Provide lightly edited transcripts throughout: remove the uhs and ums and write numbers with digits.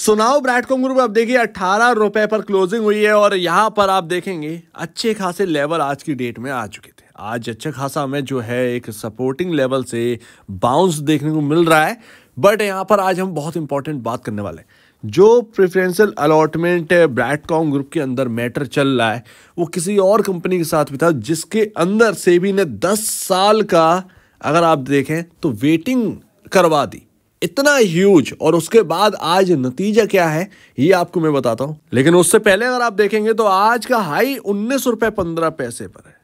सुनाओ ब्रैडकॉम ग्रुप। अब देखिए 18 रुपए पर क्लोजिंग हुई है और यहाँ पर आप देखेंगे अच्छे खासे लेवल आज की डेट में आ चुके थे। आज अच्छा खासा हमें जो है एक सपोर्टिंग लेवल से बाउंस देखने को मिल रहा है। बट यहाँ पर आज हम बहुत इंपॉर्टेंट बात करने वाले हैं। जो प्रेफरेंशियल अलॉटमेंट ब्रैडकॉम ग्रुप के अंदर मैटर चल रहा है वो किसी और कंपनी के साथ भी था, जिसके अंदर सेबी ने 10 साल का अगर आप देखें तो वेटिंग करवा दी, इतना ह्यूज। और उसके बाद आज नतीजा क्या है ये आपको मैं बताता हूं। लेकिन उससे पहले अगर आप देखेंगे तो आज का हाई 19 रुपए 15 पैसे पर है,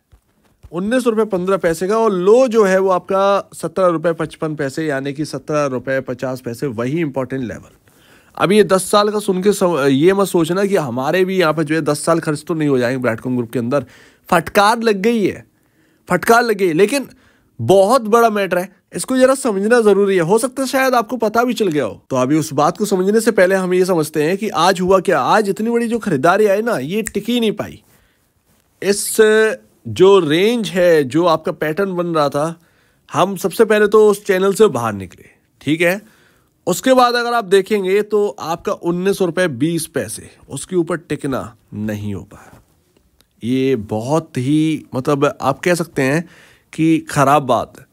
19 रुपए 15 पैसे का। और लो जो है वो आपका 17 रुपए 55 पैसे, यानी कि 17 रुपए 50 पैसे, वही इंपॉर्टेंट लेवल। अब ये 10 साल का सुन के ये मत सोचना कि हमारे भी यहाँ पर जो है 10 साल खर्च तो नहीं हो जाएंगे ब्रैडकॉम ग्रुप के अंदर। फटकार लग गई है, फटकार लग गई। लेकिन बहुत बड़ा मैटर है, इसको जरा समझना जरूरी है। हो सकता है शायद आपको पता भी चल गया हो। तो अभी उस बात को समझने से पहले हम ये समझते हैं कि आज हुआ क्या। आज इतनी बड़ी जो खरीदारी आई ना, ये टिकी नहीं पाई। इस जो रेंज है, जो आपका पैटर्न बन रहा था, हम सबसे पहले तो उस चैनल से बाहर निकले, ठीक है। उसके बाद अगर आप देखेंगे तो आपका 19 रुपए 20 पैसे उसके ऊपर टिकना नहीं हो पाया। ये बहुत ही मतलब आप कह सकते हैं कि खराब बात है।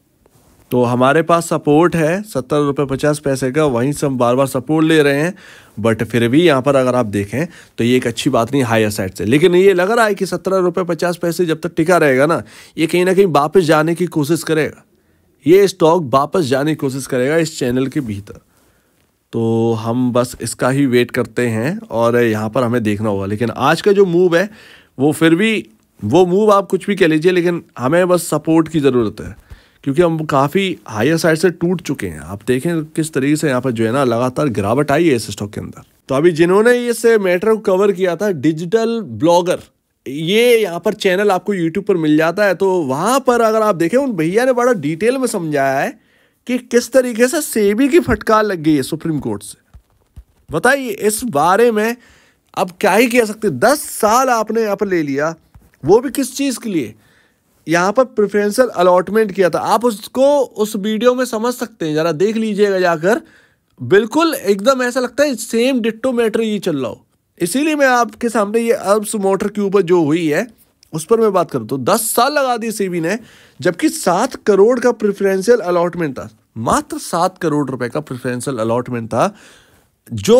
तो हमारे पास सपोर्ट है 17 रुपए 50 पैसे का, वहीं से हम बार बार सपोर्ट ले रहे हैं। बट फिर भी यहाँ पर अगर आप देखें तो ये एक अच्छी बात नहीं हायर साइड से। लेकिन ये लग रहा है कि 17 रुपए 50 पैसे जब तक टिका रहेगा ना, ये कहीं ना कहीं वापस जाने की कोशिश करेगा। ये स्टॉक वापस जाने की कोशिश करेगा इस चैनल के भीतर। तो हम बस इसका ही वेट करते हैं और यहाँ पर हमें देखना होगा। लेकिन आज का जो मूव है वो फिर भी वो मूव आप कुछ भी कह लीजिए, लेकिन हमें बस सपोर्ट की ज़रूरत है, क्योंकि हम काफ़ी हायर साइड से टूट चुके हैं। आप देखें किस तरीके से यहाँ पर जो है ना लगातार गिरावट आई है इस स्टॉक के अंदर। तो अभी जिन्होंने इस मैटर को कवर किया था, डिजिटल ब्लॉगर, ये यहाँ पर चैनल आपको यूट्यूब पर मिल जाता है। तो वहाँ पर अगर आप देखें उन भैया ने बड़ा डिटेल में समझाया है कि किस तरीके से सेबी की फटकार लग गई है सुप्रीम कोर्ट से। बताइए इस बारे में अब क्या ही कह सकते। 10 साल आपने यहाँ पर ले लिया, वो भी किस चीज़ के लिए। यहाँ पर प्रेफरेंशियल अलॉटमेंट किया था। आप उसको उस वीडियो में समझ सकते हैं, जरा देख लीजिएगा जाकर। बिल्कुल एकदम ऐसा लगता है सेम डिट्टो मैटर ये चल रहा हो। इसीलिए मैं आपके सामने ये अब्स मोटर के ऊपर जो हुई है उस पर मैं बात करूँ तो 10 साल लगा दी सेबी ने, जबकि 7 करोड़ का प्रेफरेंशियल अलॉटमेंट था। मात्र 7 करोड़ रुपए का प्रेफरेंशियल अलॉटमेंट था जो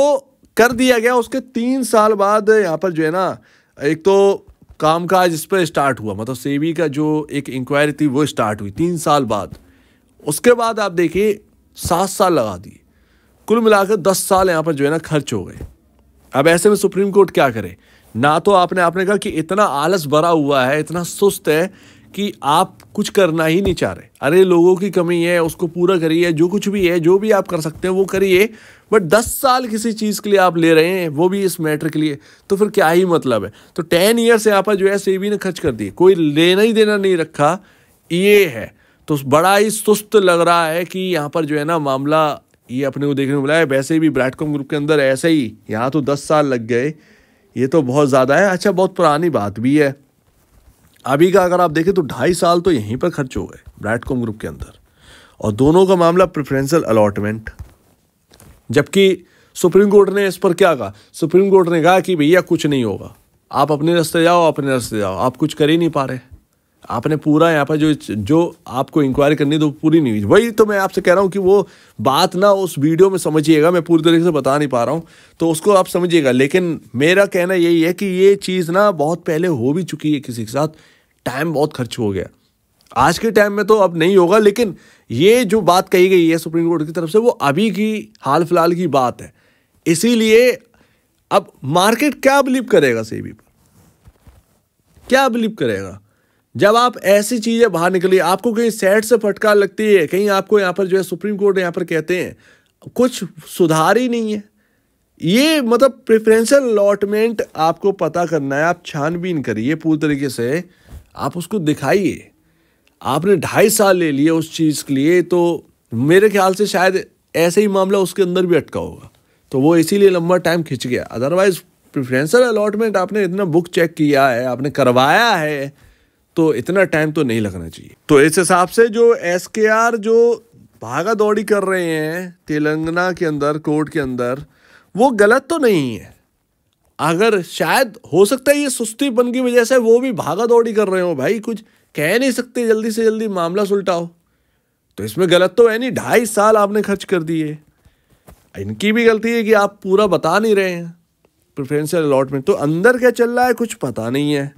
कर दिया गया। उसके 3 साल बाद यहाँ पर जो है ना एक तो कामकाज इस पर स्टार्ट हुआ, मतलब सेबी का जो एक इंक्वायरी थी वो स्टार्ट हुई 3 साल बाद। उसके बाद आप देखिए 7 साल लगा दिए, कुल मिलाकर 10 साल यहाँ पर जो है ना खर्च हो गए। अब ऐसे में सुप्रीम कोर्ट क्या करे। ना तो आपने कहा कि इतना आलस भरा हुआ है, इतना सुस्त है कि आप कुछ करना ही नहीं चाह रहे। अरे लोगों की कमी है, उसको पूरा करिए, जो कुछ भी है, जो भी आप कर सकते हैं वो करिए। बट 10 साल किसी चीज़ के लिए आप ले रहे हैं, वो भी इस मैटर के लिए, तो फिर क्या ही मतलब है। तो 10 ईयर्स यहाँ पर जो है सेबी ने खर्च कर दिए, कोई लेना ही देना नहीं रखा, ये है। तो बड़ा ही सुस्त लग रहा है कि यहाँ पर जो है ना मामला ये अपने को देखने को मिला है। वैसे भी ब्रैडकॉम ग्रुप के अंदर ऐसे ही यहाँ तो 10 साल लग गए, ये तो बहुत ज़्यादा है। अच्छा, बहुत पुरानी बात भी है। अभी का अगर आप देखें तो 2.5 साल तो यहीं पर खर्च हो गए ब्रैडकॉम ग्रुप के अंदर, और दोनों का मामला प्रेफरेंशियल अलॉटमेंट। जबकि सुप्रीम कोर्ट ने इस पर क्या कहा। सुप्रीम कोर्ट ने कहा कि भैया कुछ नहीं होगा, आप अपने रास्ते जाओ, अपने रास्ते जाओ, आप कुछ कर ही नहीं पा रहे। आपने पूरा यहाँ पर जो आपको इंक्वायरी करनी तो पूरी नहीं हुई। वही तो मैं आपसे कह रहा हूँ कि वो बात ना उस वीडियो में समझिएगा, मैं पूरी तरीके से बता नहीं पा रहा हूँ, तो उसको आप समझिएगा। लेकिन मेरा कहना यही है कि ये चीज़ ना बहुत पहले हो भी चुकी है किसी के साथ, टाइम बहुत खर्च हो गया। आज के टाइम में तो अब नहीं होगा, लेकिन ये जो बात कही गई है सुप्रीम कोर्ट की तरफ से वो अभी की हाल फिलहाल की बात है। इसीलिए अब मार्केट क्या बिलीव करेगा सेबी पर, क्या बिलीव करेगा जब आप ऐसी चीजें बाहर निकली। आपको कहीं सेट से फटकार लगती है, कहीं आपको यहाँ पर जो है सुप्रीम कोर्ट यहाँ पर कहते हैं कुछ सुधार ही नहीं है। ये मतलब प्रेफरेंशियल अलॉटमेंट आपको पता करना है, आप छानबीन करिए पूरी तरीके से, आप उसको दिखाइए। आपने 2.5 साल ले लिए उस चीज़ के लिए, तो मेरे ख्याल से शायद ऐसे ही मामला उसके अंदर भी अटका होगा, तो वो इसीलिए लंबा टाइम खिंच गया। अदरवाइज प्रेफरेंशियल अलॉटमेंट आपने इतना बुक चेक किया है, आपने करवाया है, तो इतना टाइम तो नहीं लगना चाहिए। तो इस हिसाब से जो एसकेआर जो भागा दौड़ी कर रहे हैं तेलंगाना के अंदर कोर्ट के अंदर, वो गलत तो नहीं है। अगर शायद हो सकता है ये सुस्तीपन की वजह से वो भी भागा दौड़ी कर रहे हो, भाई कुछ कह नहीं सकते, जल्दी से जल्दी मामला सुलटाओ, तो इसमें गलत तो है नहीं। 2.5 साल आपने खर्च कर दिए, इनकी भी गलती है कि आप पूरा बता नहीं रहे हैं प्रेफरेंशियल अलॉटमेंट, तो अंदर क्या चल रहा है कुछ पता नहीं है,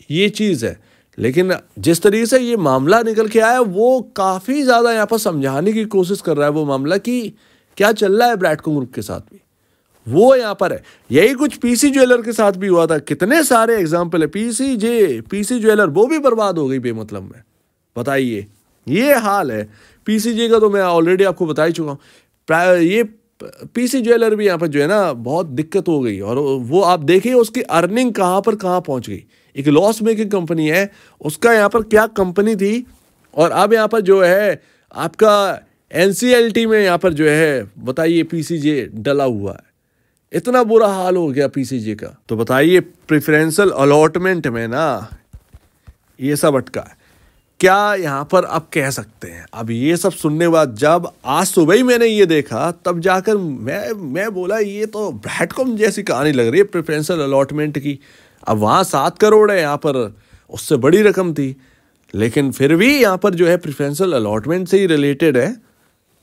ये चीज़ है। लेकिन जिस तरीके से ये मामला निकल के आया वो काफ़ी ज़्यादा यहाँ पर समझाने की कोशिश कर रहा है वो मामला कि क्या चल रहा है ब्रैडकॉम ग्रुप के साथ भी, वो यहाँ पर है। यही कुछ पीसी ज्वेलर के साथ भी हुआ था, कितने सारे एग्जाम्पल है। पीसी ज्वेलर वो भी बर्बाद हो गई बेमतलब में, बताइए, ये हाल है। पीसीजे का तो मैं ऑलरेडी आपको बता ही चुका हूँ। ये पीसी ज्वेलर भी यहाँ पर जो है ना बहुत दिक्कत हो गई, और वो आप देखिए उसकी अर्निंग कहाँ पर कहाँ पहुँच गई। एक लॉस मेकिंग कंपनी है, उसका यहाँ पर क्या कंपनी थी, और अब यहाँ पर जो है आपका एनसीएलटी में यहाँ पर जो है बताइए पीसीजे डला हुआ है। इतना बुरा हाल हो गया पीसीजे का, तो बताइए प्रेफरेंशियल अलॉटमेंट में ना ये सब अटका है। क्या यहाँ पर आप कह सकते हैं। अब ये सब सुनने के बाद जब आज सुबह ही मैंने ये देखा तब जाकर मैं बोला ये तो ब्रैडकॉम जैसी कहानी लग रही है प्रेफरेंशियल अलॉटमेंट की। अब वहाँ 7 करोड़ है, यहाँ पर उससे बड़ी रकम थी, लेकिन फिर भी यहाँ पर जो है प्रेफरेंशियल अलॉटमेंट से ही रिलेटेड है,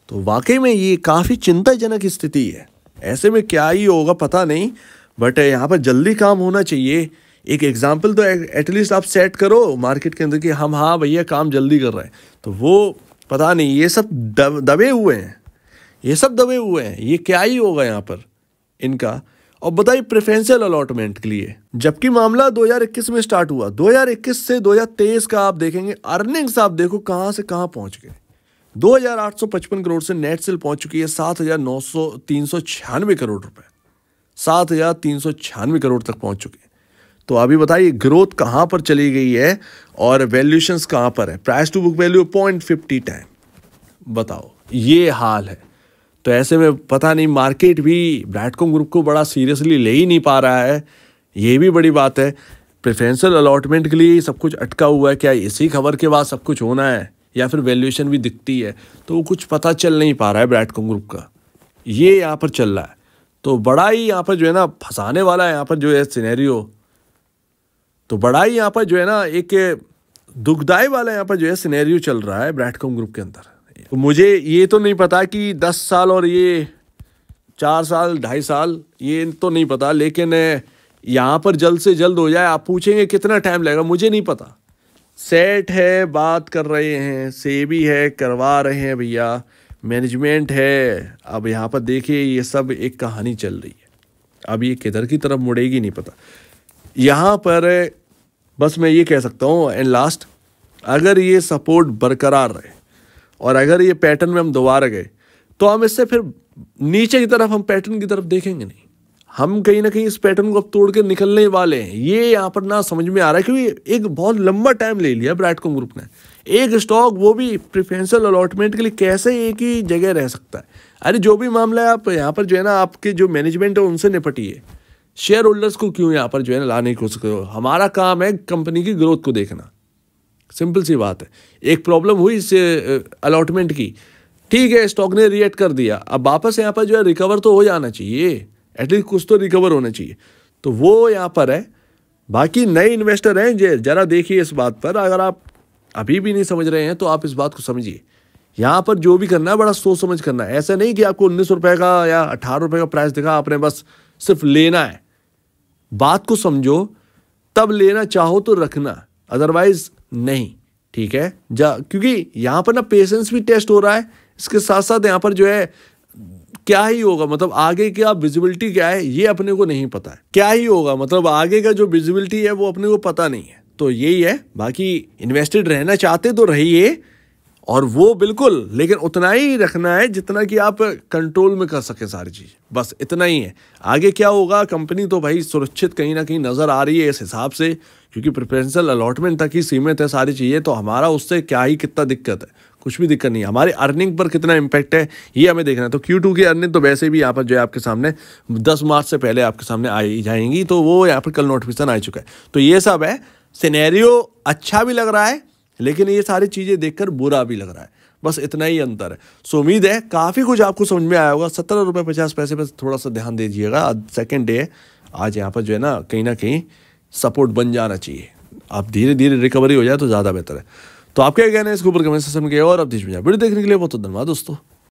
तो वाकई में ये काफ़ी चिंताजनक स्थिति है। ऐसे में क्या ही होगा पता नहीं, बट यहाँ पर जल्दी काम होना चाहिए। एक एग्जाम्पल तो एटलीस्ट आप सेट करो मार्केट के अंदर कि हम हाँ भैया काम जल्दी कर रहे हैं, तो वो पता नहीं ये सब दबे हुए हैं, ये सब दबे हुए हैं, ये क्या ही होगा यहाँ पर इनका। और बताइए प्रेफरेंशियल अलॉटमेंट के लिए, जबकि मामला 2021 में स्टार्ट हुआ, 2021 से 2023 का आप देखेंगे अर्निंग्स, आप देखो कहाँ से कहाँ पहुँच गए। 2,855 करोड़ से नेट सेल पहुँच चुकी है 7,396 करोड़ रुपए, 7,396 करोड़ तक पहुँच चुके हैं। तो अभी बताइए ग्रोथ कहाँ पर चली गई है और वैल्यूएशंस कहाँ पर है। Price to book value 0.50 time, बताओ ये हाल है। तो ऐसे में पता नहीं मार्केट भी ब्रैडकॉम ग्रुप को बड़ा सीरियसली ले ही नहीं पा रहा है, ये भी बड़ी बात है। प्रेफरेंशियल अलॉटमेंट के लिए सब कुछ अटका हुआ है, क्या इसी खबर के बाद सब कुछ होना है, या फिर वैल्यूएशन भी दिखती है, तो वो कुछ पता चल नहीं पा रहा है ब्रैडकॉम ग्रुप का, ये यहाँ पर चल रहा है। तो बड़ा ही यहाँ पर जो है ना फंसाने वाला है यहाँ पर जो है सिनेरियो, तो बड़ा ही यहाँ पर जो है ना एक दुखदाई वाला यहाँ पर जो है सिनेरियो चल रहा है ब्रैडकॉम ग्रुप के अंदर। तो मुझे ये तो नहीं पता कि 10 साल और ये 4 साल 2.5 साल, ये तो नहीं पता, लेकिन यहाँ पर जल्द से जल्द हो जाए। आप पूछेंगे कितना टाइम लगेगा, मुझे नहीं पता। सेट है, बात कर रहे हैं, सेबी है, करवा रहे हैं भैया, मैनेजमेंट है। अब यहाँ पर देखिए ये सब एक कहानी चल रही है, अब ये किधर की तरफ मुड़ेगी नहीं पता। यहाँ पर बस मैं ये कह सकता हूँ एंड लास्ट, अगर ये सपोर्ट बरकरार रहे और अगर ये पैटर्न में हम दोबारा गए तो हम इससे फिर नीचे की तरफ, हम पैटर्न की तरफ देखेंगे नहीं, हम कहीं ना कहीं इस पैटर्न को अब तोड़ के निकलने वाले हैं। ये यहाँ पर ना समझ में आ रहा है क्योंकि एक बहुत लंबा टाइम ले लिया ब्रैडकॉम ग्रुप ने। एक स्टॉक वो भी प्रेफरेंशियल अलॉटमेंट के लिए कैसे एक ही जगह रह सकता है। अरे जो भी मामला है आप यहाँ पर जो है ना आपके जो मैनेजमेंट है उनसे निपटिए, शेयर होल्डर्स को क्यों यहाँ पर जो है ना लाने की कोशिश करो। हमारा काम है कंपनी की ग्रोथ को देखना, सिंपल सी बात है। एक प्रॉब्लम हुई इससे अलॉटमेंट की, ठीक है स्टॉक ने रिएक्ट कर दिया, अब वापस यहाँ पर जो है रिकवर तो हो जाना चाहिए, एटलीस्ट कुछ तो रिकवर होना चाहिए, तो वो यहाँ पर है। बाकी नए इन्वेस्टर हैं जरा देखिए इस बात पर, अगर आप अभी भी नहीं समझ रहे हैं तो आप इस बात को समझिए। यहाँ पर जो भी करना है बड़ा सोच समझ करना है, ऐसा नहीं कि आपको 19 रुपए का या 18 रुपए का प्राइस दिखा आपने बस सिर्फ लेना है। बात को समझो, तब लेना चाहो तो रखना, अदरवाइज नहीं, ठीक है। क्योंकि यहाँ पर ना पेशेंस भी टेस्ट हो रहा है, इसके साथ साथ यहाँ पर जो है क्या ही होगा, मतलब आगे क्या विजिबिलिटी क्या है ये अपने को नहीं पता है, क्या ही होगा मतलब आगे का जो विजिबिलिटी है वो अपने को पता नहीं है। तो यही है, बाकी इन्वेस्टेड रहना चाहते तो रहिए, और वो बिल्कुल, लेकिन उतना ही रखना है जितना कि आप कंट्रोल में कर सके सारी चीज़, बस इतना ही है। आगे क्या होगा, कंपनी तो भाई सुरक्षित कहीं ना कहीं नज़र आ रही है इस हिसाब से, क्योंकि प्रेफरेंशियल अलॉटमेंट तक ही सीमित है सारी चीज़ें, तो हमारा उससे क्या ही कितना दिक्कत है, कुछ भी दिक्कत नहीं है। हमारी अर्निंग पर कितना इम्पैक्ट है ये हमें देखना है। तो Q2 की अर्निंग तो वैसे भी यहाँ पर जो है आपके सामने 10 मार्च से पहले आपके सामने आई जाएंगी, तो वो यहाँ पर कल नोटिफिकेशन आ चुका है। तो ये सब है, सिनेरियो अच्छा भी लग रहा है, लेकिन ये सारी चीज़ें देखकर बुरा भी लग रहा है। बस इतना ही अंतर है। सो उम्मीद है काफ़ी कुछ आपको समझ में आया होगा। 17 रुपये 50 पैसे पर थोड़ा सा ध्यान दीजिएगा। आज सेकेंड डे है, आज यहाँ पर जो है ना कहीं सपोर्ट बन जाना चाहिए। आप धीरे धीरे रिकवरी हो जाए तो ज़्यादा बेहतर है। तो आप क्या कहना है इसके ऊपर कमेंट सेक्शन में, और अब वीडियो देखने के लिए बहुत धन्यवाद दोस्तों।